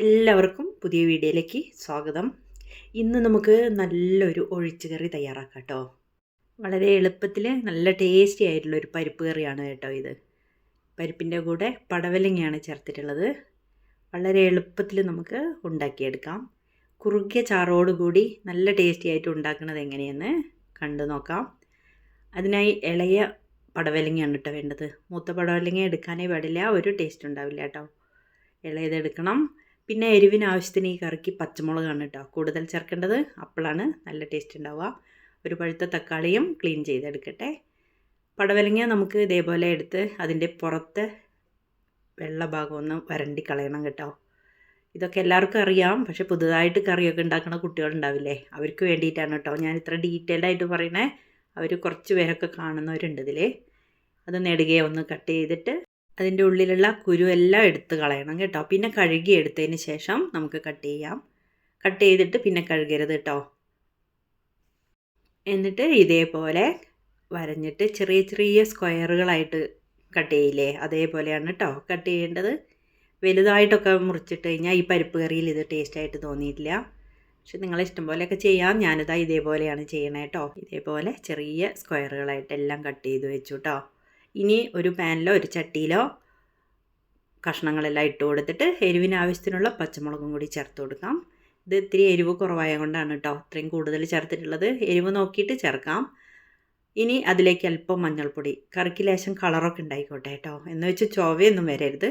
എല്ലാവർക്കും പുതിയ വീഡിയോയിലേക്ക് സ്വാഗതം. ഇന്ന് നമുക്ക് നല്ലൊരു ഒഴിച്ചുകറി തയ്യാറാക്കാം കേട്ടോ. വളരെ എളുപ്പത്തിൽ നല്ല ടേസ്റ്റി ആയിട്ടുള്ളൊരു പരിപ്പ് കറിയാണ് കേട്ടോ ഇത്. പരിപ്പിൻ്റെ കൂടെ പടവലങ്ങയാണ് ചേർത്തിട്ടുള്ളത്. വളരെ എളുപ്പത്തിൽ നമുക്ക് ഉണ്ടാക്കിയെടുക്കാം. കുറുകിയ ചാറോടുകൂടി നല്ല ടേസ്റ്റി ആയിട്ട് ഉണ്ടാക്കുന്നത് എങ്ങനെയെന്ന് കണ്ടു നോക്കാം. അതിനായി ഇളയ പടവലങ്ങയാണ് കേട്ടോ വേണ്ടത്. മൂത്ത പടവലങ്ങ എടുക്കാനേ പാടില്ല, ഒരു ടേസ്റ്റ് ഉണ്ടാവില്ല കേട്ടോ. ഇളയതെടുക്കണം. പിന്നെ എരിവിന് ആവശ്യത്തിന് ഈ കറിക്ക് പച്ചമുളകാണ് കേട്ടോ കൂടുതൽ ചേർക്കേണ്ടത്. അപ്പോഴാണ് നല്ല ടേസ്റ്റ് ഉണ്ടാവുക. ഒരു പഴുത്ത തക്കാളിയും ക്ലീൻ ചെയ്തെടുക്കട്ടെ. പടവലങ്ങ നമുക്ക് ഇതേപോലെ എടുത്ത് അതിൻ്റെ പുറത്തെ വെള്ള ഭാഗം ഒന്ന് വരണ്ടി കളയണം കേട്ടോ. ഇതൊക്കെ എല്ലാവർക്കും അറിയാം, പക്ഷേ പുതുതായിട്ട് കറിയൊക്കെ ഉണ്ടാക്കുന്ന കുട്ടികളുണ്ടാവില്ലേ, അവർക്ക് വേണ്ടിയിട്ടാണ് കേട്ടോ ഞാൻ ഇത്ര ഡീറ്റെയിൽഡ് ആയിട്ട് പറയണേ. അവർ കുറച്ച് പേരൊക്കെ കാണുന്നവരുണ്ട് ഇതിൽ. അത് നെടുകെ ഒന്ന് കട്ട് ചെയ്തിട്ട് അതിൻ്റെ ഉള്ളിലുള്ള കുരുവെല്ലാം എടുത്ത് കളയണം കേട്ടോ. പിന്നെ കഴുകി എടുത്തതിന് ശേഷം നമുക്ക് കട്ട് ചെയ്യാം. കട്ട് ചെയ്തിട്ട് പിന്നെ കഴുകരുത് കേട്ടോ. എന്നിട്ട് ഇതേപോലെ വരഞ്ഞിട്ട് ചെറിയ ചെറിയ സ്ക്വയറുകളായിട്ട് കട്ട് ചെയ്യില്ലേ, അതേപോലെയാണ് കേട്ടോ കട്ട് ചെയ്യേണ്ടത്. വലുതായിട്ടൊക്കെ മുറിച്ചിട്ട് കഴിഞ്ഞാൽ ഈ പരിപ്പ് കറിയിൽ ഇത് ടേസ്റ്റായിട്ട് തോന്നിയിട്ടില്ല. പക്ഷെ നിങ്ങളെ ഇഷ്ടം പോലെയൊക്കെ ചെയ്യാം. ഞാനിതാ ഇതേപോലെയാണ് ചെയ്യണേ കേട്ടോ. ഇതേപോലെ ചെറിയ സ്ക്വയറുകളായിട്ട് എല്ലാം കട്ട് ചെയ്ത് വെച്ചു കേട്ടോ. ഇനി ഒരു പാനിലോ ഒരു ചട്ടിയിലോ കഷ്ണങ്ങളെല്ലാം ഇട്ട് കൊടുത്തിട്ട് എരിവിന് ആവശ്യത്തിനുള്ള പച്ചമുളകും കൂടി ചേർത്ത് കൊടുക്കാം. ഇത് ഇത്തിരി എരിവ് കുറവായ കൊണ്ടാണ് കേട്ടോ ഇത്രയും കൂടുതൽ ചേർത്തിട്ടുള്ളത്. എരിവ് നോക്കിയിട്ട് ചേർക്കാം. ഇനി അതിലേക്ക് അല്പം മഞ്ഞൾപ്പൊടി, കറിക്ക് ലേശം കളറൊക്കെ ഉണ്ടായിക്കോട്ടെ കേട്ടോ, എന്ന് വെച്ച് ചൊവയൊന്നും വരരുത്.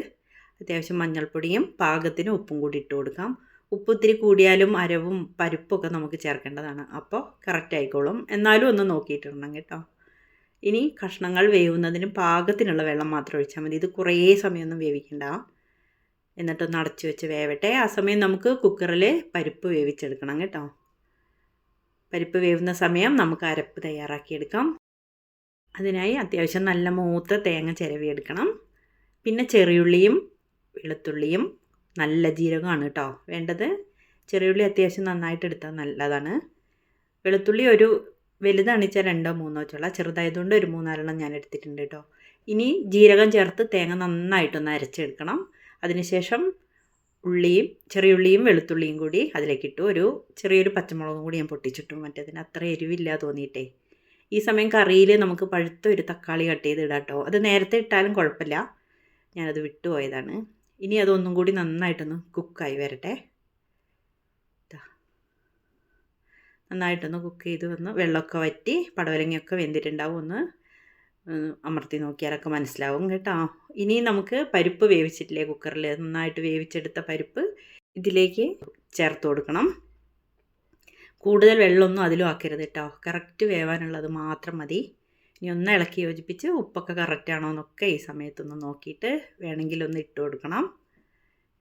അത്യാവശ്യം മഞ്ഞൾപ്പൊടിയും പാകത്തിന് ഉപ്പും കൂടി ഇട്ട് കൊടുക്കാം. ഉപ്പ് ഇത്തിരി കൂടിയാലും അരവും പരിപ്പൊക്കെ നമുക്ക് ചേർക്കേണ്ടതാണ്, അപ്പോൾ കറക്റ്റ് ആയിക്കോളും. എന്നാലും ഒന്ന് നോക്കിയിട്ടിടണം കേട്ടോ. ഇനി കഷ്ണങ്ങൾ വേവുന്നതിന് പാകത്തിനുള്ള വെള്ളം മാത്രം ഒഴിച്ചാൽ മതി. ഇത് കുറേ സമയമൊന്നും വേവിക്കണ്ട. എന്നിട്ടൊന്ന് അടച്ചു വെച്ച് വേവട്ടെ. ആ സമയം നമുക്ക് കുക്കറിൽ പരിപ്പ് വേവിച്ചെടുക്കണം കേട്ടോ. പരിപ്പ് വേവുന്ന സമയം നമുക്ക് അരപ്പ് തയ്യാറാക്കിയെടുക്കാം. അതിനായി അത്യാവശ്യം നല്ല മൂത്ത തേങ്ങ ചിരവിയെടുക്കണം. പിന്നെ ചെറിയുള്ളിയും വെളുത്തുള്ളിയും നല്ല ജീരകമാണ് കേട്ടോ വേണ്ടത്. ചെറിയുള്ളി അത്യാവശ്യം നന്നായിട്ട് എടുത്താൽ നല്ലതാണ്. വെളുത്തുള്ളി ഒരു വലുതാണ് വെച്ചാൽ 2-3 ചുള, ചെറുതായതുകൊണ്ട് ഒരു 3-4 ഞാൻ എടുത്തിട്ടുണ്ട് കേട്ടോ. ഇനി ജീരകം ചേർത്ത് തേങ്ങ നന്നായിട്ടൊന്ന് അരച്ചെടുക്കണം. അതിനുശേഷം ചെറിയുള്ളിയും വെളുത്തുള്ളിയും കൂടി അതിലേക്കിട്ടു. ഒരു ചെറിയൊരു പച്ചമുളകും കൂടി ഞാൻ പൊട്ടിച്ചിട്ടു, മറ്റേതിന് അത്ര എരിവില്ല തോന്നിയിട്ടേ. ഈ സമയം കറിയിൽ നമുക്ക് പഴുത്ത ഒരു തക്കാളി കട്ട് ചെയ്ത് ഇടാം കേട്ടോ. അത് നേരത്തെ ഇട്ടാലും കുഴപ്പമില്ല, ഞാനത് വിട്ടുപോയതാണ്. ഇനി അതൊന്നും കൂടി നന്നായിട്ടൊന്ന് കുക്കായി വരട്ടെ. നന്നായിട്ടൊന്ന് കുക്ക് ചെയ്ത് വന്ന് വെള്ളമൊക്കെ വറ്റി പടവലങ്ങയൊക്കെ വെന്തിട്ടുണ്ടാവും. ഒന്ന് അമർത്തി നോക്കിയാലൊക്കെ മനസ്സിലാവും കേട്ടോ. ഇനി നമുക്ക് പരിപ്പ് വേവിച്ചിട്ടില്ലേ കുക്കറിൽ, നന്നായിട്ട് വേവിച്ചെടുത്ത പരിപ്പ് ഇതിലേക്ക് ചേർത്ത് കൊടുക്കണം. കൂടുതൽ വെള്ളമൊന്നും അതിലും ആക്കരുത് കേട്ടോ, കറക്റ്റ് വേവാനുള്ളത് മാത്രം മതി. ഇനി ഒന്ന് ഇളക്കി യോജിപ്പിച്ച് ഉപ്പൊക്കെ കറക്റ്റാണോ എന്നൊക്കെ ഈ സമയത്തൊന്ന് നോക്കിയിട്ട് വേണമെങ്കിൽ ഒന്ന് ഇട്ട് കൊടുക്കണം.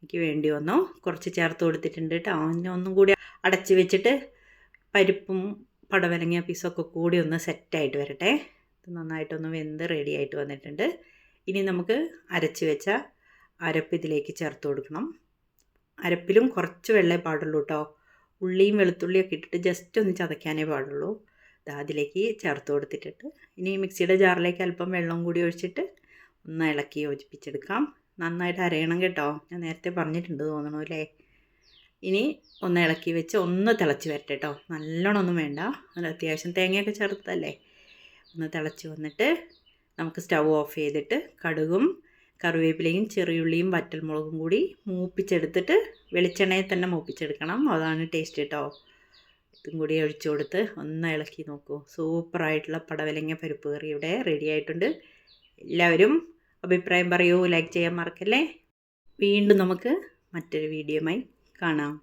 എനിക്ക് വേണ്ടി വന്നു കുറച്ച് ചേർത്ത് കൊടുത്തിട്ടുണ്ട് കേട്ടോ. ഇനി ഒന്നും കൂടി അടച്ച് വെച്ചിട്ട് പരിപ്പും പടവലങ്ങ പീസൊക്കെ കൂടി ഒന്ന് സെറ്റായിട്ട് വരട്ടെ. ഇത് നന്നായിട്ടൊന്ന് വെന്ത് റെഡി ആയിട്ട് വന്നിട്ടുണ്ട്. ഇനി നമുക്ക് അരച്ച് വെച്ച അരപ്പ് ഇതിലേക്ക് ചേർത്ത് കൊടുക്കണം. അരപ്പിലും കുറച്ച് വെള്ളമേ പാടുള്ളൂ കേട്ടോ. ഉള്ളിയും വെളുത്തുള്ളിയൊക്കെ ഇട്ടിട്ട് ജസ്റ്റ് ഒന്ന് ചതയ്ക്കാനേ പാടുള്ളൂ. അതിലേക്ക് ചേർത്ത് കൊടുത്തിട്ടിട്ട് ഇനി മിക്സിയുടെ ജാറിലേക്ക് അല്പം വെള്ളം കൂടി ഒഴിച്ചിട്ട് ഒന്ന് ഇളക്കി യോജിപ്പിച്ചെടുക്കാം. നന്നായിട്ട് അരയണം കേട്ടോ, ഞാൻ നേരത്തെ പറഞ്ഞിട്ടുണ്ട് തോന്നണു അല്ലേ. ഇനി ഒന്ന് ഇളക്കി വെച്ച് ഒന്ന് തിളച്ച് വരട്ടെ കേട്ടോ. നല്ലോണം ഒന്നും വേണ്ട, അത്യാവശ്യം തേങ്ങയൊക്കെ ചേർത്തല്ലേ. ഒന്ന് തിളച്ച് വന്നിട്ട് നമുക്ക് സ്റ്റൗ ഓഫ് ചെയ്തിട്ട് കടുകും കറിവേപ്പിലയും ചെറിയുള്ളിയും വറ്റൽമുളകും കൂടി മൂപ്പിച്ചെടുത്തിട്ട് വെളിച്ചെണ്ണയിൽ തന്നെ മൂപ്പിച്ചെടുക്കണം, അതാണ് ടേസ്റ്റ് കേട്ടോ. ഇതും കൂടി ഒഴിച്ചു കൊടുത്ത് ഒന്ന് ഇളക്കി നോക്കൂ. സൂപ്പറായിട്ടുള്ള പടവലങ്ങ പരിപ്പ് കറി ഇവിടെ റെഡി ആയിട്ടുണ്ട്. എല്ലാവരും അഭിപ്രായം പറയൂ, ലൈക്ക് ചെയ്യാൻ മറക്കല്ലേ. വീണ്ടും നമുക്ക് മറ്റൊരു വീഡിയോയുമായി കാണാം.